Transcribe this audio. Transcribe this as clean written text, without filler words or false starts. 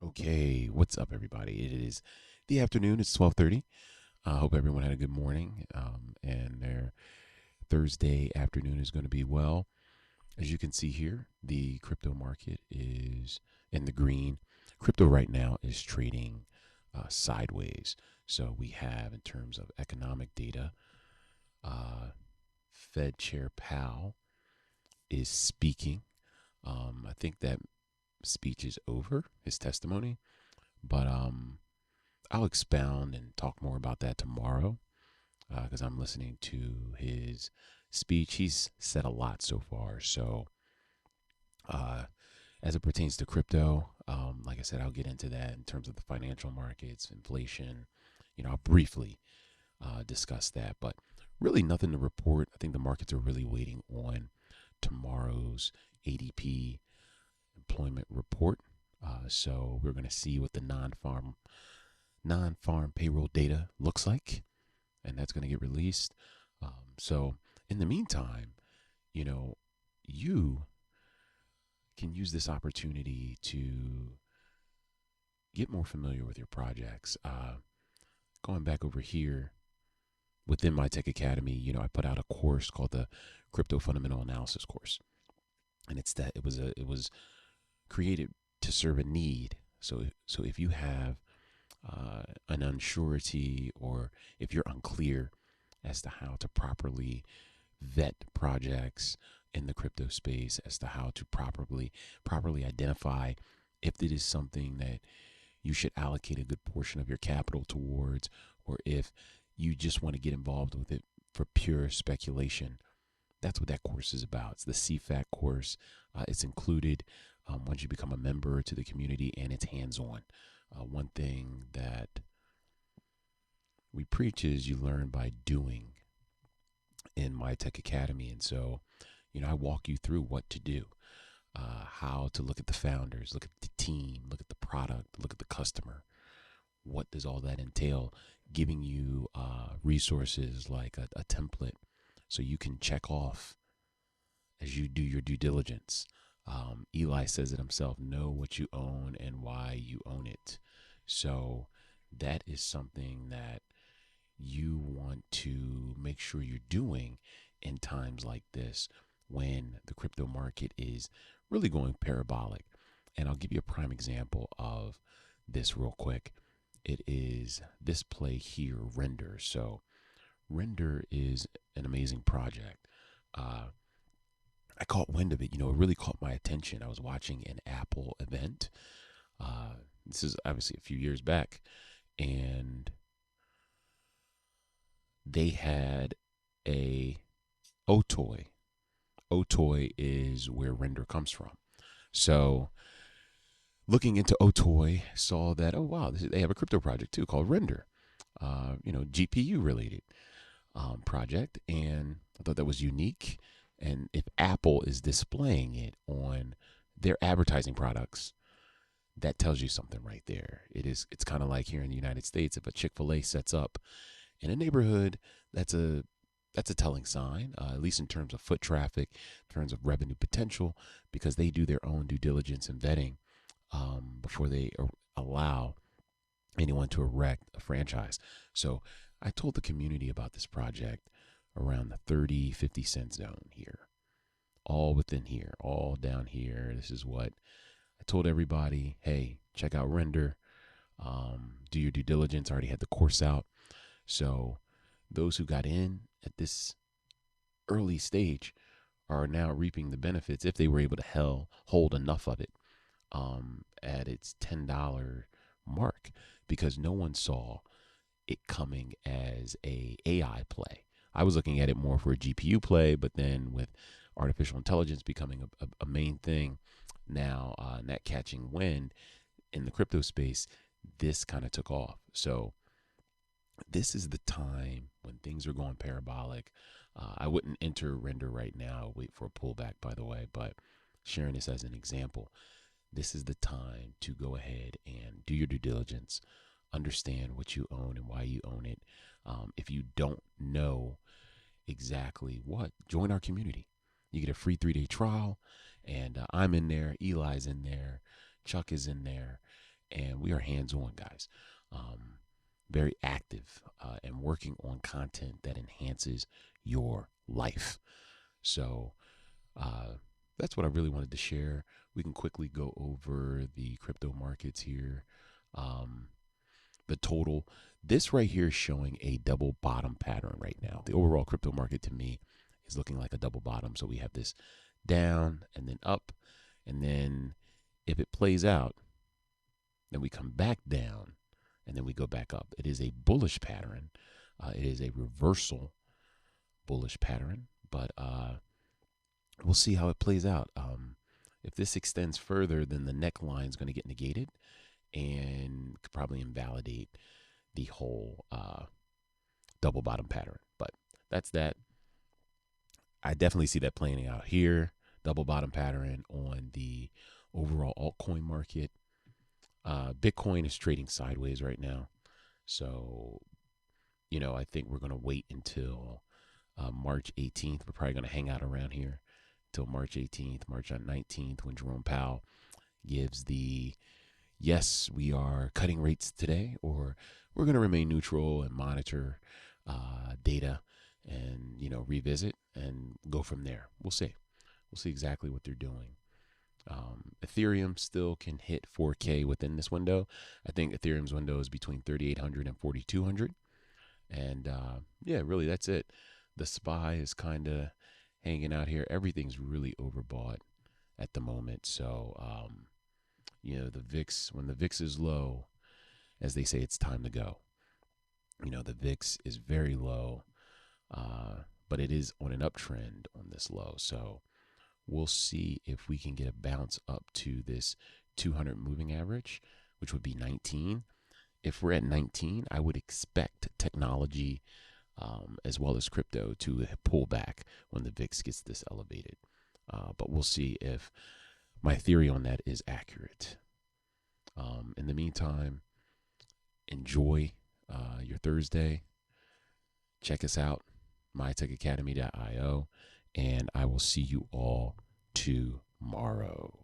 Okay, what's up, everybody? It is the afternoon. It's 12:30. I hope everyone had a good morning, and their Thursday afternoon is going to be well. As you can see here, the crypto market is in the green. Crypto right now is trading sideways. So we have, in terms of economic data, uh, Fed Chair Powell is speaking. I think that speech is over, his testimony, but I'll expound and talk more about that tomorrow because I'm listening to his speech. He's said a lot so far. So, uh, as it pertains to crypto, like I said, I'll get into that in terms of the financial markets, inflation. I'll briefly discuss that, but really nothing to report. I think the markets are really waiting on tomorrow's ADP employment report. So we're going to see what the non-farm payroll data looks like, and that's going to get released. So in the meantime, you know, you can use this opportunity to get more familiar with your projects. Going back over here within my Tech Academy, I put out a course called the Crypto Fundamental Analysis course, and it was created to serve a need. So if you have an unsurety, or if you're unclear as to how to properly vet projects in the crypto space, as to how to properly identify if it is something that you should allocate a good portion of your capital towards, or if you just want to get involved with it for pure speculation. That's what that course is about. It's the CFAC course. It's included once you become a member to the community, and it's hands-on. One thing that we preach is you learn by doing in my Tech Academy. And so, I walk you through what to do, how to look at the founders, look at the team, look at the product, look at the customer. What does all that entail? Giving you resources like a template so you can check off as you do your due diligence. Eli says it himself: know what you own and why you own it. So that is something that you want to make sure you're doing in times like this, when the crypto market is really going parabolic. And I'll give you a prime example of this real quick. It is this play here, Render. So Render is an amazing project. I caught wind of it. It really caught my attention. I was watching an Apple event. This is obviously a few years back, and they had a Otoy. Otoy is where Render comes from. So looking into Otoy, saw that, oh wow, they have a crypto project too called Render. GPU related project, and I thought that was unique. And if Apple is displaying it on their advertising products, that tells you something right there. It's kind of like here in the United States, if a Chick-fil-A sets up in a neighborhood, that's a telling sign, at least in terms of foot traffic, in terms of revenue potential, because they do their own due diligence and vetting before they allow anyone to erect a franchise. So I told the community about this project around the 30, 50 cent zone here, all within here, all down here. This is what I told everybody: hey, check out Render, do your due diligence. I already had the course out. So those who got in at this early stage are now reaping the benefits, if they were able to hold enough of it at its $10 mark, because no one saw it coming as a AI play. I was looking at it more for a GPU play, but then with artificial intelligence becoming a main thing now, and that catching wind in the crypto space, this kind of took off. So this is the time when things are going parabolic. I wouldn't enter Render right now, wait for a pullback, by the way, but sharing this as an example, this is the time to go ahead and do your due diligence, understand what you own and why you own it. If you don't know exactly what, join our community. You get a free 3-day trial, and I'm in there, Eli's in there, Chuck is in there, And we are hands-on, guys. Very active and working on content that enhances your life. So that's what I really wanted to share. We can quickly go over the crypto markets here. Um, the total, this right here is showing a double bottom pattern right now. The overall crypto market to me is looking like a double bottom. So we have this down and then up. And then if it plays out, then we come back down and then we go back up. It is a bullish pattern. It is a reversal bullish pattern, but we'll see how it plays out. If this extends further, then the neckline is going to get negated and could probably invalidate the whole double bottom pattern. But that's that. I definitely see that playing out here. Double bottom pattern on the overall altcoin market. Bitcoin is trading sideways right now. So, I think we're going to wait until March 18th. We're probably going to hang out around here till March 18th, March 19th, when Jerome Powell gives the yes, we are cutting rates today, or we're going to remain neutral and monitor data and, revisit and go from there. We'll see. We'll see exactly what they're doing. Ethereum still can hit 4K within this window. I think Ethereum's window is between 3,800 and 4,200. And yeah, really, that's it. The SPY is kind of hanging out here. Everything's really overbought at the moment. So, the VIX, when the VIX is low, as they say, it's time to go. The VIX is very low, but it is on an uptrend on this low. So we'll see if we can get a bounce up to this 200 moving average, which would be 19. If we're at 19, I would expect technology as well as crypto to pull back when the VIX gets this elevated. But we'll see if my theory on that is accurate. In the meantime, enjoy your Thursday. Check us out, mytechacademy.io, and I will see you all tomorrow.